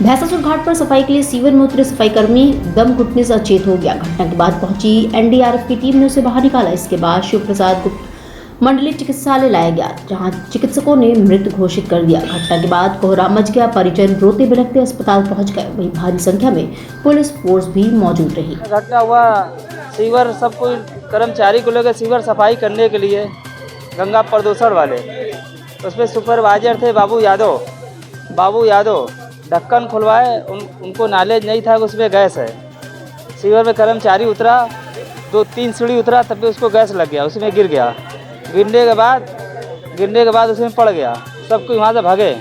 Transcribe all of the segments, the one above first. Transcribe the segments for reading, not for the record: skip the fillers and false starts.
भैंसासुर घाट पर सफाई के लिए सीवर में उतरे सफाई कर्मी दम घुटने से अचेत हो गया। घटना के बाद पहुंची एनडीआरएफ की टीम ने उसे बाहर निकाला। इसके बाद शिव प्रसाद गुप्त मंडलीय चिकित्सालय लाया गया, जहां चिकित्सकों ने मृत घोषित कर दिया। घटना के बाद कोहराम मच गया, परिजन रोते बिलखते अस्पताल पहुंच गए। वहीं भारी संख्या में पुलिस फोर्स भी मौजूद रही। घटना हुआ सीवर, सब कोई कर्मचारी को लेकर सीवर सफाई करने के लिए गंगा प्रदूषण वाले, उसमें सुपरवाइजर थे बाबू यादव ढक्कन खुलवाए, उनको नॉलेज नहीं था कि उसमें गैस है। सीवर में कर्मचारी उतरा, 2-3 सीढ़ी उतरा, तब भी उसको गैस लग गया, उसमें गिर गया। गिरने के बाद उसमें पड़ गया। सब कोई वहाँ से भाग गए।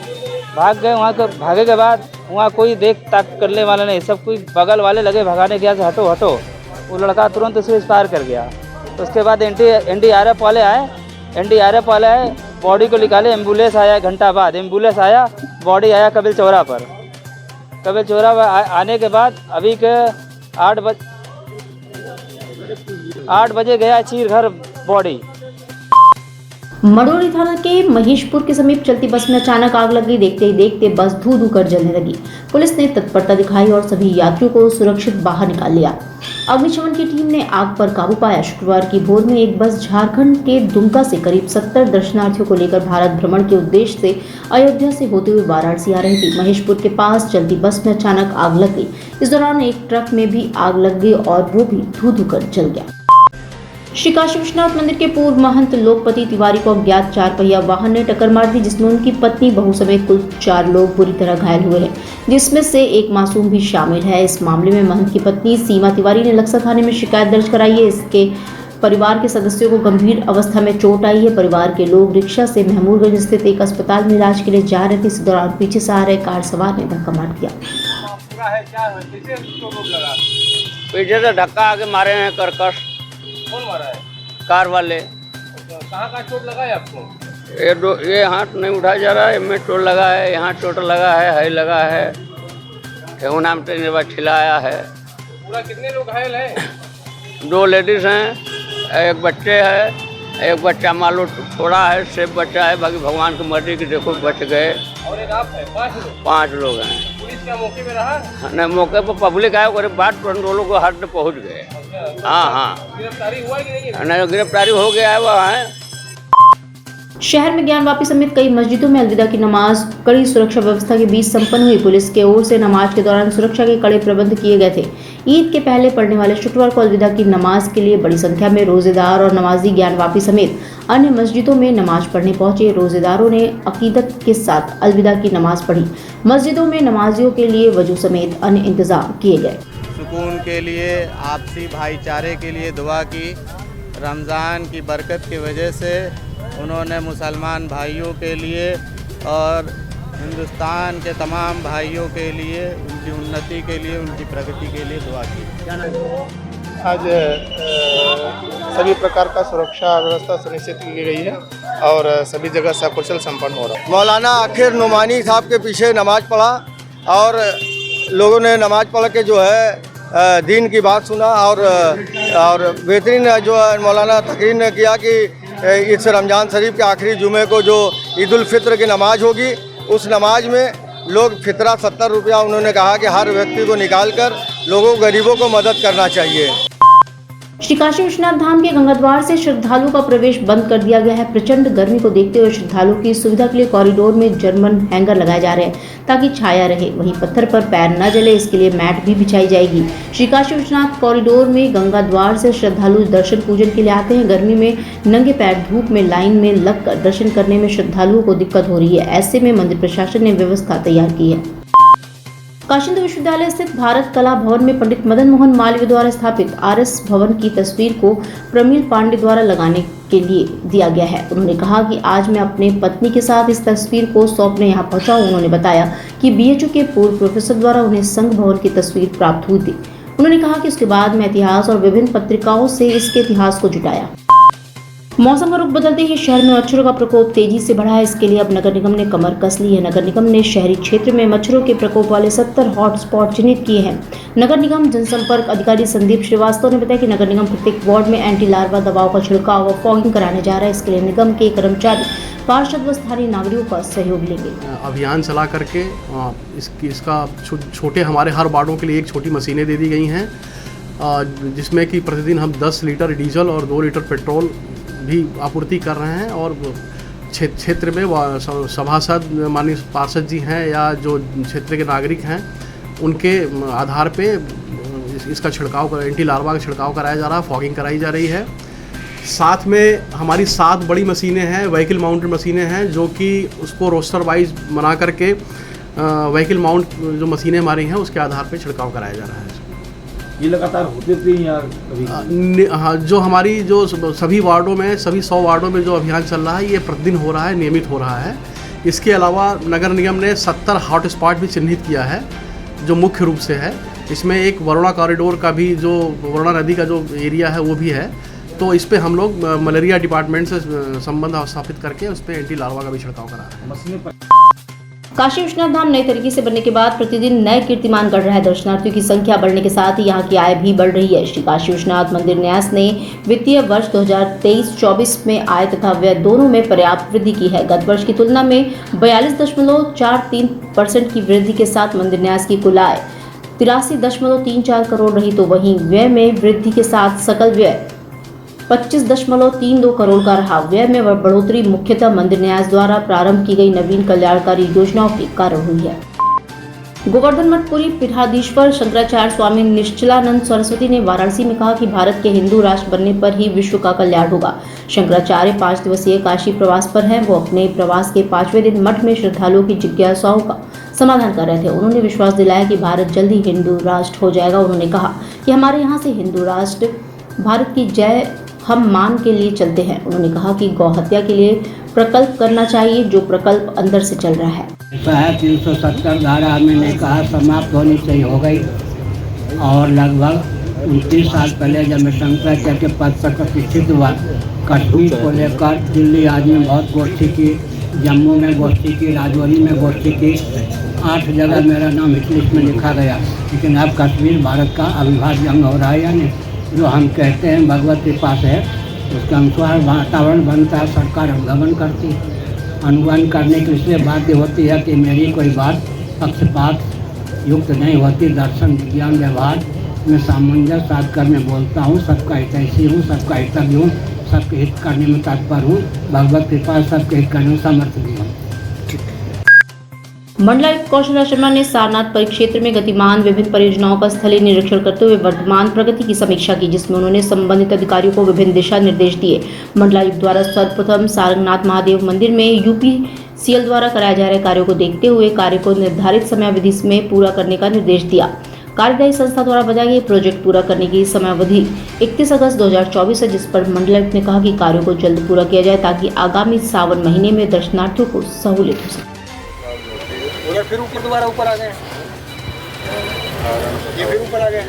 भागे के बाद वहाँ कोई देख ताक करने वाला नहीं, सब कोई बगल वाले लगे भगाने गया, हटो। वो लड़का तुरंत उसे एक्सपायर कर गया। तो उसके बाद एनडीआरएफ वाले आए, बॉडी को निकाले। एम्बुलेंस आया, घंटा बाद एम्बुलेंस आया, बॉडी आया कबिल चौरा पर आने के बाद अभी के 8 बजे गया चीरघर बॉडी। मड़ोली थाना के महेशपुर के समीप चलती बस में अचानक आग लग गई। देखते ही देखते बस धू कर जलने लगी। पुलिस ने तत्परता दिखाई और सभी यात्रियों को सुरक्षित बाहर निकाल लिया। अग्निशमन की टीम ने आग पर काबू पाया। शुक्रवार की भोर में एक बस झारखंड के दुमका से करीब 70 दर्शनार्थियों को लेकर भारत भ्रमण के उद्देश्य से अयोध्या से होते हुए वाराणसी आ रही थी। महेशपुर के पास चलती बस में अचानक आग लग गई। इस दौरान एक ट्रक में भी आग लग गई और वो भी धू कर जल गया। श्री काशी विश्वनाथ मंदिर के पूर्व महंत लोकपति तिवारी को अज्ञात 4 पहिया वाहन ने टक्कर मार दी, जिसमें उनकी पत्नी बहू समेत कुल 4 लोग बुरी तरह घायल हुए हैं, जिसमें से एक मासूम भी शामिल है। इस मामले में महंत की पत्नी सीमा तिवारी ने लक्सा थाने में शिकायत दर्ज कराई है। इसके परिवार के सदस्यों को गंभीर अवस्था में चोट आई है। परिवार के लोग रिक्शा से महमूदगंज स्थित एक अस्पताल में इलाज के लिए जा रहे थे। इस दौरान पीछे से आ रहे कार सवार ने धक्का मार दिया। पीछे से धक्का आके मारे हैं कर्कश। कौन मारा है? कार वाले। कहाँ चोट लगा है आपको? ये हाथ नहीं उठाया जा रहा है, में चोट लगा है, यहाँ चोट लगा है लगा है, ठेहुना में छिलाया है। पूरा कितने लोग घायल हैं? 2 लेडीज हैं, एक बच्चे है, एक बच्चा मालूम थोड़ा है, सेफ बच्चा है, बाकी भगवान की मर्जी की देखो बच गए। और एक आप है, 5 लोग हैं। पुलिस क्या मौके पे रहा? नहीं, मौके पर पब्लिक आया और बाद कंट्रोलों को हाथ में पहुँच गए। हाँ, गिरफ्तारी हुआ कि नहीं? नहीं, गिरफ्तारी हो गया है वह है। शहर में ज्ञानवापी समेत कई मस्जिदों में अलविदा की नमाज कड़ी सुरक्षा व्यवस्था के बीच संपन्न हुई। पुलिस के ओर से नमाज के दौरान सुरक्षा के कड़े प्रबंध किए गए थे। ईद के पहले पढ़ने वाले शुक्रवार को अलविदा की नमाज के लिए बड़ी संख्या में रोजेदार और नमाजी ज्ञानवापी समेत अन्य मस्जिदों में नमाज पढ़ने पहुंचे। रोजेदारों ने अकीदत के साथ अलविदा की नमाज पढ़ी। मस्जिदों में नमाजियों के लिए वजू समेत अन्य इंतजाम किए गए। सुकून के लिए, आपसी भाईचारे के लिए दुआ की। रमज़ान की बरकत की वजह से उन्होंने मुसलमान भाइयों के लिए और हिंदुस्तान के तमाम भाइयों के लिए, उनकी उन्नति के लिए, उनकी प्रगति के लिए दुआ की। आज सभी प्रकार का सुरक्षा व्यवस्था सुनिश्चित की गई है और सभी जगह सकुशल संपन्न हो रहा है। मौलाना आखिर नुमानी साहब के पीछे नमाज पढ़ा और लोगों ने नमाज पढ़ के जो है दीन की बात सुना और बेहतरीन जो है मौलाना तकरीर ने किया कि इस रमज़ान शरीफ के आखिरी जुमे को जो ईद उल फित्र की नमाज होगी, उस नमाज में लोग फितरा 70 रुपया उन्होंने कहा कि हर व्यक्ति को निकाल कर लोगों गरीबों को मदद करना चाहिए। श्री काशी विश्वनाथ धाम के गंगा द्वार से श्रद्धालुओं का प्रवेश बंद कर दिया गया है। प्रचंड गर्मी को देखते हुए श्रद्धालुओं की सुविधा के लिए कॉरिडोर में जर्मन हैंगर लगाए जा रहे हैं ताकि छाया रहे, वहीं पत्थर पर पैर न जले इसके लिए मैट भी बिछाई जाएगी। श्री काशी विश्वनाथ कॉरिडोर में गंगा द्वार से श्रद्धालु दर्शन पूजन के लिए आते हैं। गर्मी में नंगे पैर धूप में लाइन में लगकर दर्शन करने में श्रद्धालुओं को दिक्कत हो रही है। ऐसे में मंदिर प्रशासन ने व्यवस्था तैयार की है। काशी हिंदू विश्वविद्यालय स्थित भारत कला भवन में पंडित मदन मोहन मालवीय द्वारा स्थापित आरएस भवन की तस्वीर को प्रमील पांडे द्वारा लगाने के लिए दिया गया है। उन्होंने कहा कि आज मैं अपने पत्नी के साथ इस तस्वीर को सौंपने यहाँ पहुंचा हूँ। उन्होंने बताया कि बीएचयू के पूर्व प्रोफेसर द्वारा उन्हें संघ भवन की तस्वीर प्राप्त हुई थी। उन्होंने कहा कि उसके बाद मैं इतिहास और विभिन्न पत्रिकाओं से इसके इतिहास को जुटाया। मौसम का रुख बदलते ही शहर में मच्छरों का प्रकोप तेजी से बढ़ा है। इसके लिए अब नगर निगम ने कमर कस ली है। नगर निगम ने शहरी क्षेत्र में मच्छरों के प्रकोप वाले 70 हॉटस्पॉट चिन्हित किए हैं। नगर निगम जनसंपर्क अधिकारी संदीप श्रीवास्तव ने बताया कि नगर निगम प्रत्येक वार्ड में एंटी लार्वा दवाओं का छिड़काव और फॉगिंग कराने जा रहा है। इसके लिए निगम के कर्मचारी, पार्षद व स्थानीय नागरिकों का सहयोग लेंगे। अभियान चला करके इसका छोटे हमारे हर वार्डों के लिए एक छोटी मशीनें दे दी गई हैं, जिसमें कि प्रतिदिन हम 10 लीटर डीजल और 2 लीटर पेट्रोल भी आपूर्ति कर रहे हैं। और क्षेत्र में सभासद, माननीय पार्षद जी हैं या जो क्षेत्र के नागरिक हैं, उनके आधार पे इसका छिड़काव, एंटी लार्वा का छिड़काव कराया जा रहा है, फॉगिंग कराई जा रही है। साथ में हमारी 7 बड़ी मशीनें हैं, व्हीकल माउंटेड मशीनें हैं, जो कि उसको रोस्टर वाइज बना करके व्हीकल माउंट जो मशीनें हमारी हैं उसके आधार पे छिड़काव कराया जा रहा है। ये लगातार होते थे या कभी? हाँ, जो हमारी जो सभी वार्डों में, सभी 100 वार्डों में जो अभियान चल रहा है, ये प्रतिदिन हो रहा है, नियमित हो रहा है। इसके अलावा नगर निगम ने 70 हॉट स्पॉट भी चिन्हित किया है, जो मुख्य रूप से है। इसमें एक वरुणा कॉरिडोर का भी, जो वरुणा नदी का जो एरिया है वो भी है। तो इस पर हम लोग मलेरिया डिपार्टमेंट से संबंध स्थापित करके उस पर एंटी लार्वा का भी छिड़काव करा रहे हैं। काशी विश्वनाथ धाम नए तरीके से बनने के बाद प्रतिदिन नए कीर्तिमान गढ़ रहा है। दर्शनार्थियों की संख्या बढ़ने के साथ ही यहाँ की आय भी बढ़ रही है। श्री काशी विश्वनाथ मंदिर न्यास ने वित्तीय वर्ष 2023-24 में आय तथा व्यय दोनों में पर्याप्त वृद्धि की है। गत वर्ष की तुलना में 42.43% की वृद्धि के साथ मंदिर न्यास की कुल आय 83.34 करोड़ रही, तो वहीं व्यय में वृद्धि के साथ सकल व्यय 25.32 करोड़ का रहा। व्यय में बढ़ोतरी मुख्यतः मंदिर न्यास द्वारा प्रारंभ की गई नवीन कल्याणकारी योजनाओं के कारण हुई है। गोवर्धन मठ पुरी पीठाधीश्वर शंकराचार्य स्वामी निश्चलानंद सरस्वती ने वाराणसी में कहा कि भारत के हिंदू राष्ट्र बनने पर ही विश्व का कल्याण होगा। शंकराचार्य 5 दिवसीय काशी प्रवास पर हैं। वो अपने प्रवास के 5वें दिन मठ में श्रद्धालुओं की जिज्ञासाओं का समाधान कर रहे थे। उन्होंने विश्वास दिलाया कि भारत जल्द ही हिंदू राष्ट्र हो जाएगा। उन्होंने कहा कि हमारे यहाँ से हिंदू राष्ट्र, भारत की जय हम मान के लिए चलते हैं। उन्होंने कहा कि गौ हत्या के लिए प्रकल्प करना चाहिए, जो प्रकल्प अंदर से चल रहा है। 370 धारा मैंने कहा समाप्त होनी चाहिए, हो गई। और लगभग 29 साल पहले जब मैं शंकराचार्य के पद पर प्रतिष्ठित हुआ, कश्मीर को लेकर दिल्ली आदि में बहुत गोष्ठी की, जम्मू में गोष्ठी की, राजौरी में गोष्ठी की। 8 जगह मेरा नाम हिट लिस्ट में लिखा गया। लेकिन अब कश्मीर भारत का अविभाज्य अंग हो रहा है, यानी जो हम कहते हैं भगवत कृपा से उसके अनुसार वातावरण बनता है। सरकार अनुगमन करती, अनुगमन करने के लिए बाध्य होती है कि मेरी कोई बात पक्षपात युक्त नहीं होती। दर्शन, विज्ञान, व्यवहार में सामंजस्य साध कर मैं बोलता हूँ। सबका हितैषी हूँ, सबका हितज्ञ हूँ, सबके हित करने में तत्पर हूँ। भगवत कृपा सबके हित करने में समर्थ भी हूँ। मंडलायुक्त कौशल शर्मा ने सारनाथ परिक्षेत्र में गतिमान विभिन्न परियोजनाओं का स्थलीय निरीक्षण करते हुए वर्तमान प्रगति की समीक्षा की, जिसमें उन्होंने संबंधित अधिकारियों को विभिन्न दिशा निर्देश दिए। मंडलायुक्त द्वारा सर्वप्रथम सारनाथ महादेव मंदिर में यूपीसीएल द्वारा कराए जा रहे कार्यों को देखते हुए कार्य को निर्धारित समयावधि में पूरा करने का निर्देश दिया। कार्यदायी संस्था द्वारा बताया गया प्रोजेक्ट पूरा करने की समयावधि 31 अगस्त 2024 है, जिस पर मंडलायुक्त ने कहा कि कार्यों को जल्द पूरा किया जाए ताकि आगामी सावन महीने में दर्शनार्थियों को सहूलियत हो सके। फिर ऊपर दोबारा ऊपर आ गए, ये फिर ऊपर आ गए।